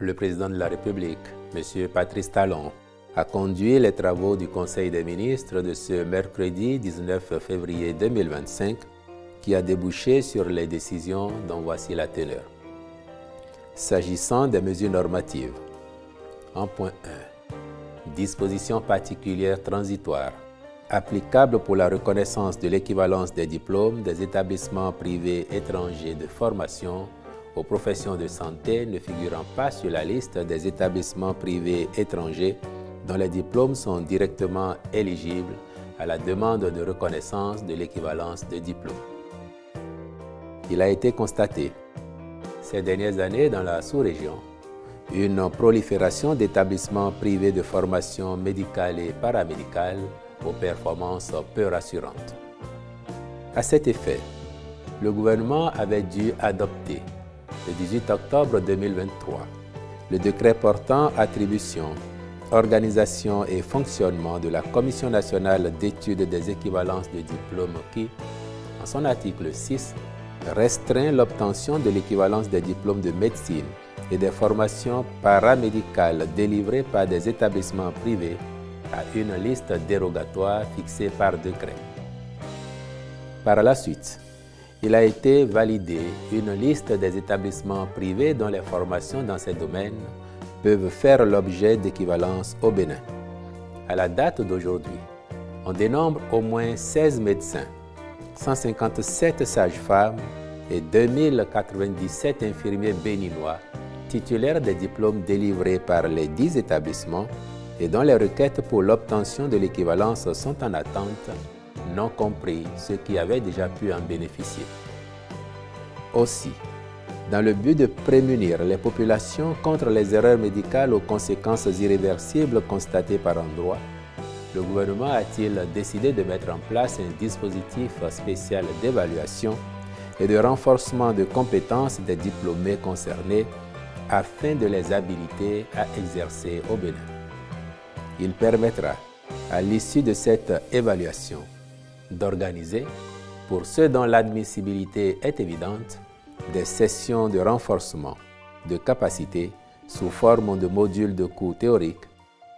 le président de la République, M. Patrice Talon, a conduit les travaux du Conseil des ministres de ce mercredi 19 février 2025 qui a débouché sur les décisions dont voici la teneur. S'agissant des mesures normatives, en point 1, dispositions particulières transitoires applicables pour la reconnaissance de l'équivalence des diplômes des établissements privés étrangers de formation aux professions de santé ne figurant pas sur la liste des établissements privés étrangers dont les diplômes sont directement éligibles à la demande de reconnaissance de l'équivalence de diplôme. Il a été constaté ces dernières années dans la sous-région une prolifération d'établissements privés de formation médicale et paramédicale aux performances peu rassurantes. À cet effet, le gouvernement avait dû adopter le 18 octobre 2023 le décret portant attribution, organisation et fonctionnement de la Commission nationale d'études des équivalences de diplômes qui, en son article 6, restreint l'obtention de l'équivalence des diplômes de médecine et des formations paramédicales délivrées par des établissements privés à une liste dérogatoire fixée par décret. Par la suite, il a été validé une liste des établissements privés dont les formations dans ces domaines peuvent faire l'objet d'équivalence au Bénin. À la date d'aujourd'hui, on dénombre au moins 16 médecins, 157 sages-femmes et 2097 infirmiers béninois titulaires des diplômes délivrés par les 10 établissements et dont les requêtes pour l'obtention de l'équivalence sont en attente, non compris ceux qui avaient déjà pu en bénéficier. Aussi, dans le but de prémunir les populations contre les erreurs médicales aux conséquences irréversibles constatées par endroit, le gouvernement a-t-il décidé de mettre en place un dispositif spécial d'évaluation et de renforcement de compétences des diplômés concernés afin de les habiliter à exercer au Bénin. Il permettra, à l'issue de cette évaluation, d'organiser, pour ceux dont l'admissibilité est évidente, des sessions de renforcement de capacité sous forme de modules de cours théoriques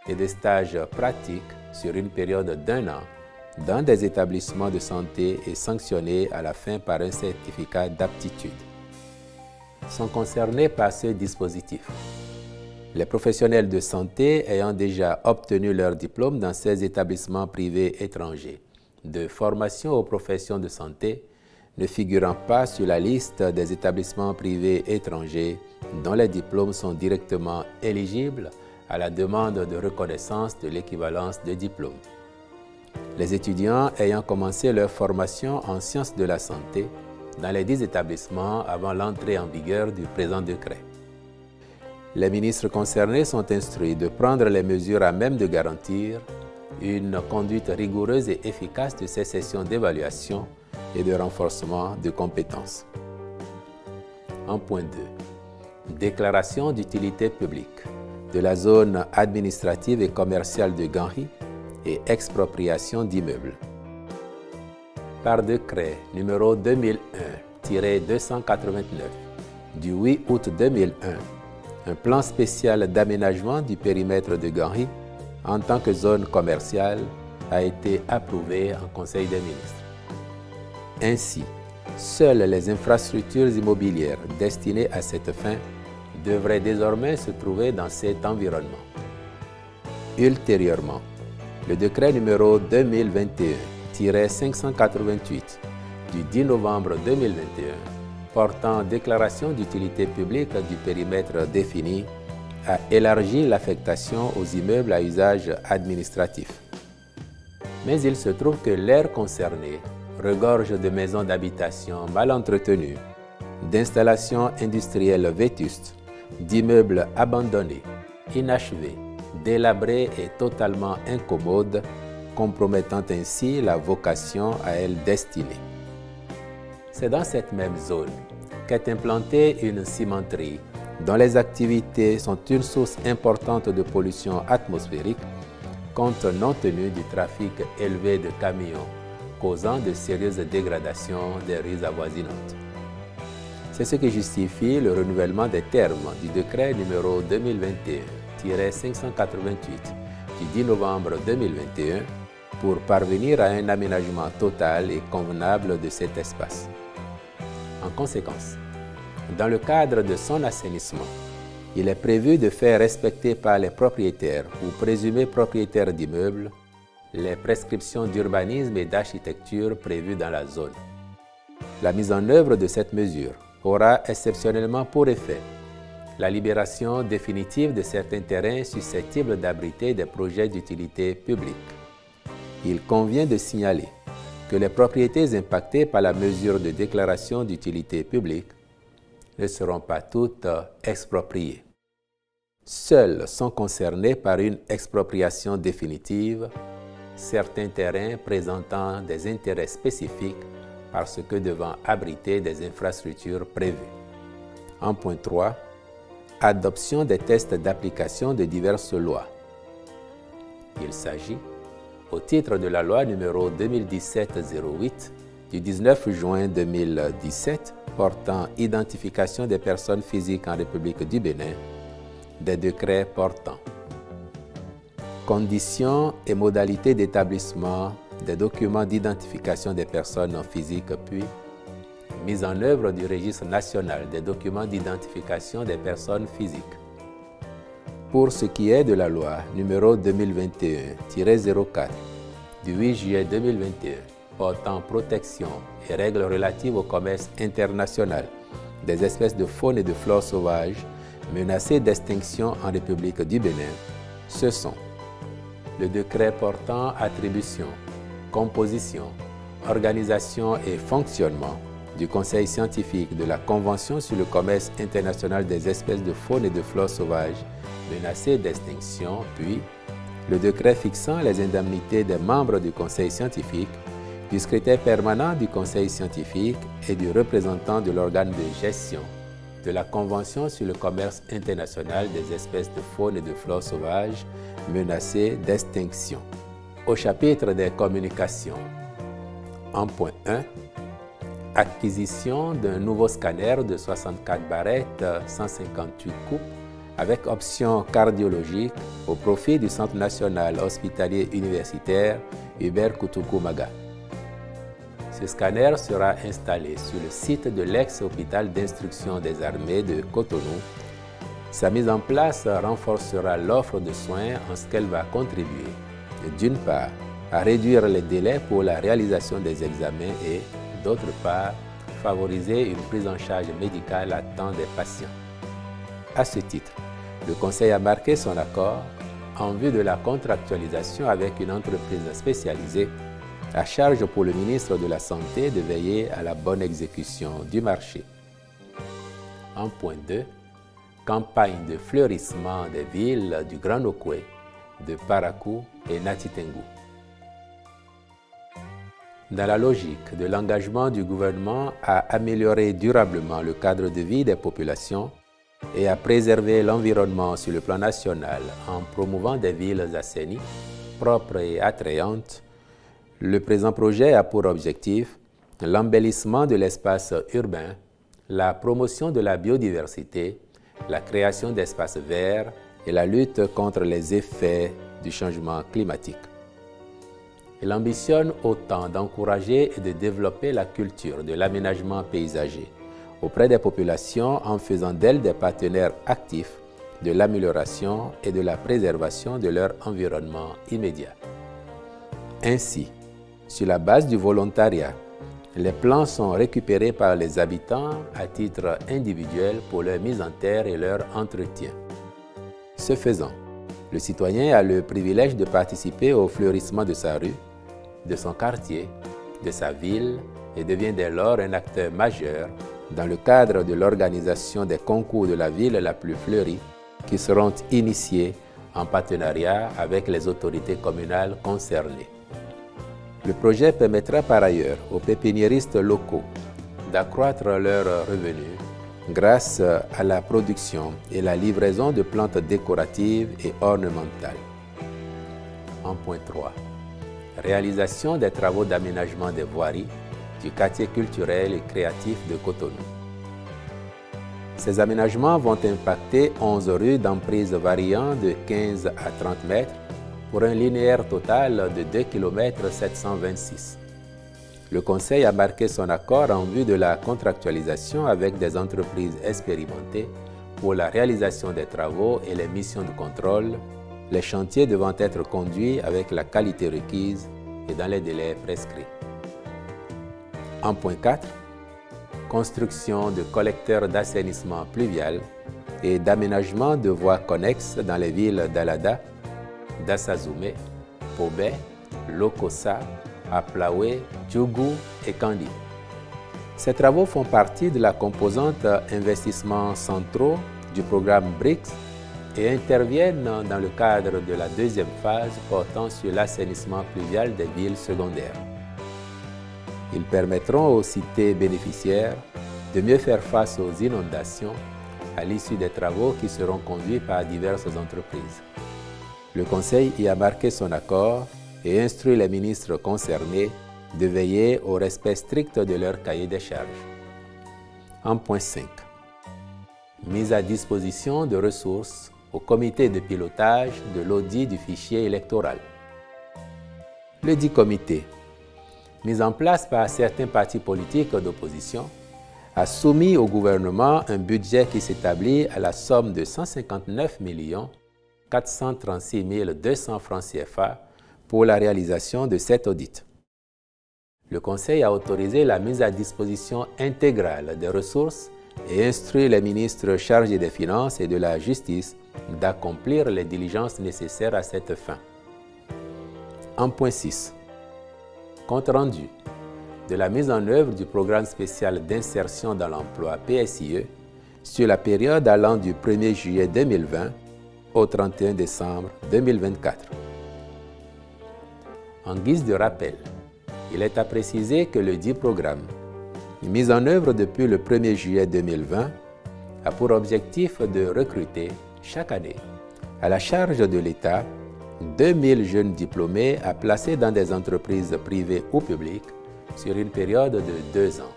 et de stages pratiques sur une période d'1 an dans des établissements de santé et sanctionnés à la fin par un certificat d'aptitude. Sont concernés par ce dispositif les professionnels de santé ayant déjà obtenu leur diplôme dans ces établissements privés étrangers de formation aux professions de santé ne figurant pas sur la liste des établissements privés étrangers dont les diplômes sont directement éligibles à la demande de reconnaissance de l'équivalence de diplôme. Les étudiants ayant commencé leur formation en sciences de la santé dans les 10 établissements avant l'entrée en vigueur du présent décret. Les ministres concernés sont instruits de prendre les mesures à même de garantir une conduite rigoureuse et efficace de ces sessions d'évaluation et de renforcement de compétences. En point 2, déclaration d'utilité publique de la zone administrative et commerciale de Ganri et expropriation d'immeubles. Par décret numéro 2001-289 du 8 août 2001, un plan spécial d'aménagement du périmètre de Ganri en tant que zone commerciale a été approuvé en Conseil des ministres. Ainsi, seules les infrastructures immobilières destinées à cette fin devraient désormais se trouver dans cet environnement. Ultérieurement, le décret numéro 2021-588 du 10 novembre 2021 portant déclaration d'utilité publique du périmètre défini a élargi l'affectation aux immeubles à usage administratif. Mais il se trouve que l'aire concernée regorge de maisons d'habitation mal entretenues, d'installations industrielles vétustes, d'immeubles abandonnés, inachevés, délabrés et totalement incommodes, compromettant ainsi la vocation à elle destinée. C'est dans cette même zone qu'est implantée une cimenterie dont les activités sont une source importante de pollution atmosphérique compte non tenu du trafic élevé de camions causant de sérieuses dégradations des rues avoisinantes. C'est ce qui justifie le renouvellement des termes du décret numéro 2021-588 du 10 novembre 2021 pour parvenir à un aménagement total et convenable de cet espace. En conséquence, dans le cadre de son assainissement, il est prévu de faire respecter par les propriétaires ou présumés propriétaires d'immeubles les prescriptions d'urbanisme et d'architecture prévues dans la zone. La mise en œuvre de cette mesure aura exceptionnellement pour effet la libération définitive de certains terrains susceptibles d'abriter des projets d'utilité publique. Il convient de signaler que les propriétés impactées par la mesure de déclaration d'utilité publique ne seront pas toutes expropriées. Seuls sont concernés par une expropriation définitive certains terrains présentant des intérêts spécifiques parce que devant abriter des infrastructures prévues. En point 3, adoption des tests d'application de diverses lois. Il s'agit, au titre de la loi numéro 2017-08 du 19 juin 2017 portant identification des personnes physiques en République du Bénin, des décrets portant conditions et modalités d'établissement des documents d'identification des personnes non physiques, puis mise en œuvre du registre national des documents d'identification des personnes physiques. Pour ce qui est de la loi numéro 2021-04 du 8 juillet 2021 portant protection et règles relatives au commerce international des espèces de faune et de flore sauvages menacées d'extinction en République du Bénin, ce sont le décret portant attribution, composition, organisation et fonctionnement du Conseil scientifique de la Convention sur le commerce international des espèces de faune et de flore sauvages menacées d'extinction, puis le décret fixant les indemnités des membres du Conseil scientifique, du secrétaire permanent du Conseil scientifique et du représentant de l'organe de gestion de la Convention sur le commerce international des espèces de faune et de flore sauvages menacées d'extinction. Au chapitre des communications, en point 1, acquisition d'un nouveau scanner de 64 barrettes 158 coupes avec option cardiologique au profit du Centre national hospitalier universitaire Hubert Koutoukou-Maga. Ce scanner sera installé sur le site de l'ex-hôpital d'instruction des armées de Cotonou. Sa mise en place renforcera l'offre de soins en ce qu'elle va contribuer, d'une part, à réduire les délais pour la réalisation des examens et, d'autre part, favoriser une prise en charge médicale à temps des patients. À ce titre, le Conseil a marqué son accord en vue de la contractualisation avec une entreprise spécialisée à charge pour le ministre de la Santé de veiller à la bonne exécution du marché. En point 2, campagne de fleurissement des villes du Grand Nokoué, de Parakou et Natitengu. Dans la logique de l'engagement du gouvernement à améliorer durablement le cadre de vie des populations et à préserver l'environnement sur le plan national en promouvant des villes assainies, propres et attrayantes, le présent projet a pour objectif l'embellissement de l'espace urbain, la promotion de la biodiversité, la création d'espaces verts et la lutte contre les effets du changement climatique. Il ambitionne autant d'encourager et de développer la culture de l'aménagement paysager auprès des populations en faisant d'elles des partenaires actifs de l'amélioration et de la préservation de leur environnement immédiat. Ainsi, sur la base du volontariat, les plans sont récupérés par les habitants à titre individuel pour leur mise en terre et leur entretien. Ce faisant, le citoyen a le privilège de participer au fleurissement de sa rue, de son quartier, de sa ville et devient dès lors un acteur majeur dans le cadre de l'organisation des concours de la ville la plus fleurie qui seront initiés en partenariat avec les autorités communales concernées. Le projet permettra par ailleurs aux pépiniéristes locaux d'accroître leurs revenus grâce à la production et la livraison de plantes décoratives et ornementales. En point 3, réalisation des travaux d'aménagement des voiries du quartier culturel et créatif de Cotonou. Ces aménagements vont impacter 11 rues d'emprise variant de 15 à 30 mètres pour un linéaire total de 2 km 726. Le Conseil a marqué son accord en vue de la contractualisation avec des entreprises expérimentées pour la réalisation des travaux et les missions de contrôle, les chantiers devant être conduits avec la qualité requise et dans les délais prescrits. En point 4, construction de collecteurs d'assainissement pluvial et d'aménagement de voies connexes dans les villes d'Alada, d'Assazoumé, Pobé, Lokossa, Aplaoué, Djougou et Kandi. Ces travaux font partie de la composante investissements centraux du programme BRICS et interviennent dans le cadre de la deuxième phase portant sur l'assainissement pluvial des villes secondaires. Ils permettront aux cités bénéficiaires de mieux faire face aux inondations à l'issue des travaux qui seront conduits par diverses entreprises. Le Conseil y a marqué son accord et instruit les ministres concernés de veiller au respect strict de leur cahier des charges. En point 5. Mise à disposition de ressources au comité de pilotage de l'audit du fichier électoral. Le dit comité, mis en place par certains partis politiques d'opposition, a soumis au gouvernement un budget qui s'établit à la somme de 159 436 200 francs CFA pour la réalisation de cet audit. Le Conseil a autorisé la mise à disposition intégrale des ressources et instruit les ministres chargés des Finances et de la Justice d'accomplir les diligences nécessaires à cette fin. En point 6. Compte rendu de la mise en œuvre du programme spécial d'insertion dans l'emploi PSIE sur la période allant du 1er juillet 2020 au 31 décembre 2024. En guise de rappel, il est à préciser que le dit programme, mis en œuvre depuis le 1er juillet 2020, a pour objectif de recruter chaque année à la charge de l'État 2000 jeunes diplômés à placer dans des entreprises privées ou publiques sur une période de 2 ans.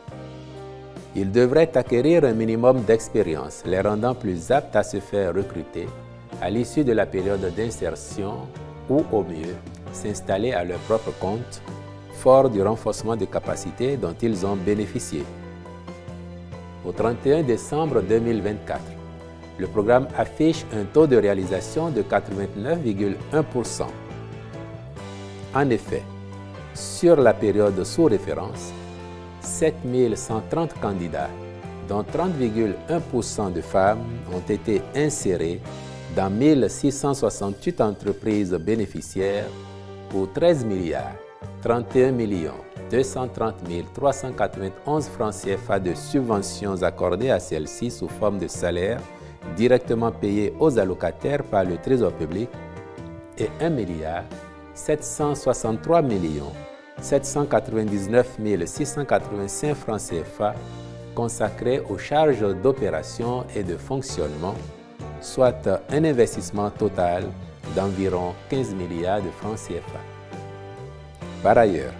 Ils devraient acquérir un minimum d'expérience, les rendant plus aptes à se faire recruter à l'issue de la période d'insertion ou, au mieux, s'installer à leur propre compte, fort du renforcement des capacités dont ils ont bénéficié. Au 31 décembre 2024, le programme affiche un taux de réalisation de 89,1%. En effet, sur la période sous référence, 7130 candidats, dont 30,1% de femmes, ont été insérés dans 1668 entreprises bénéficiaires pour 13 31 230 391 francs CFA de subventions accordées à celles-ci sous forme de salaire directement payés aux allocataires par le Trésor public et 1 763 799 685 francs CFA consacrés aux charges d'opération et de fonctionnement, soit un investissement total d'environ 15 milliards de francs CFA. Par ailleurs,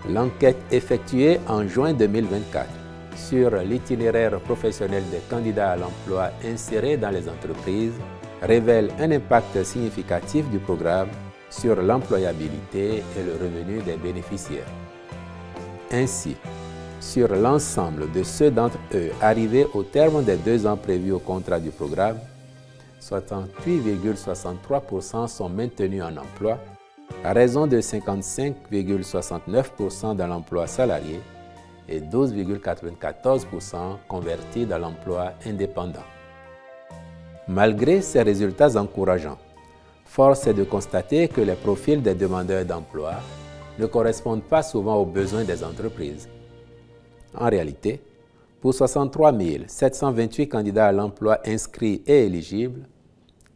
l'enquête effectuée en juin 2024 sur l'itinéraire professionnel des candidats à l'emploi insérés dans les entreprises révèle un impact significatif du programme sur l'employabilité et le revenu des bénéficiaires. Ainsi, sur l'ensemble de ceux d'entre eux arrivés au terme des 2 ans prévus au contrat du programme, 68,63% sont maintenus en emploi, à raison de 55,69% dans l'emploi salarié et 12,94% convertis dans l'emploi indépendant. Malgré ces résultats encourageants, force est de constater que les profils des demandeurs d'emploi ne correspondent pas souvent aux besoins des entreprises. En réalité, pour 63 728 candidats à l'emploi inscrits et éligibles,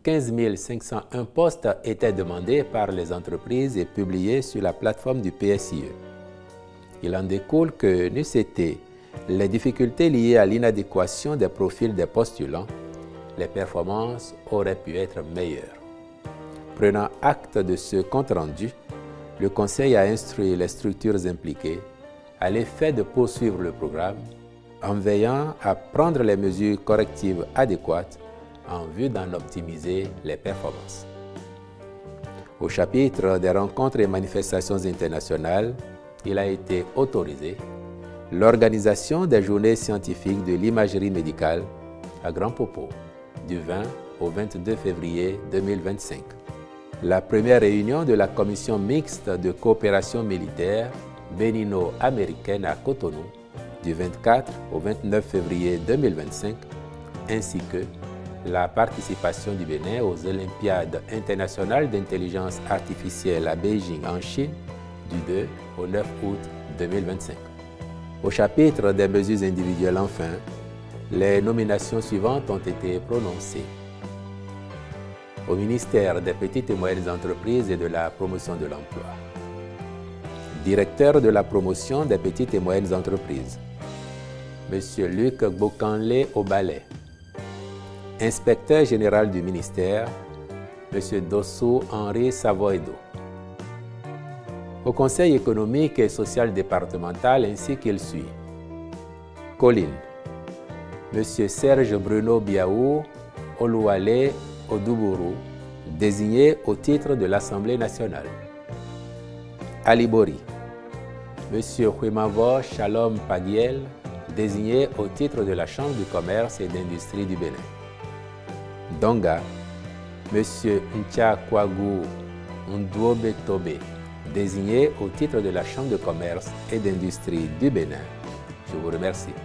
15 501 postes étaient demandés par les entreprises et publiés sur la plateforme du PSIE. Il en découle que n'eussent été les difficultés liées à l'inadéquation des profils des postulants, les performances auraient pu être meilleures. Prenant acte de ce compte-rendu, le Conseil a instruit les structures impliquées à l'effet de poursuivre le programme en veillant à prendre les mesures correctives adéquates en vue d'en optimiser les performances. Au chapitre des rencontres et manifestations internationales, il a été autorisé l'organisation des journées scientifiques de l'imagerie médicale à Grand Popo du 20 au 22 février 2025. La première réunion de la commission mixte de coopération militaire bénino-américaine à Cotonou du 24 au 29 février 2025, ainsi que la participation du Bénin aux Olympiades internationales d'intelligence artificielle à Beijing en Chine du 2 au 9 août 2025. Au chapitre des mesures individuelles, enfin, les nominations suivantes ont été prononcées. Au ministère des Petites et Moyennes Entreprises et de la Promotion de l'Emploi. Directeur de la Promotion des Petites et Moyennes Entreprises, M. Luc Bokanle Obalé. Inspecteur général du ministère, M. Dossou Henri Savoido. Au Conseil économique et social départemental ainsi qu'il suit. Colline, M. Serge Bruno Biaou Oluwale Oduburu, désigné au titre de l'Assemblée nationale. Alibori, M. Huimavo Shalom Pagiel, désigné au titre de la Chambre du commerce et d'industrie du Bénin. Donga, M. Ncha Kwagu Ndwobe Tobe, désigné au titre de la Chambre de commerce et d'industrie du Bénin. Je vous remercie.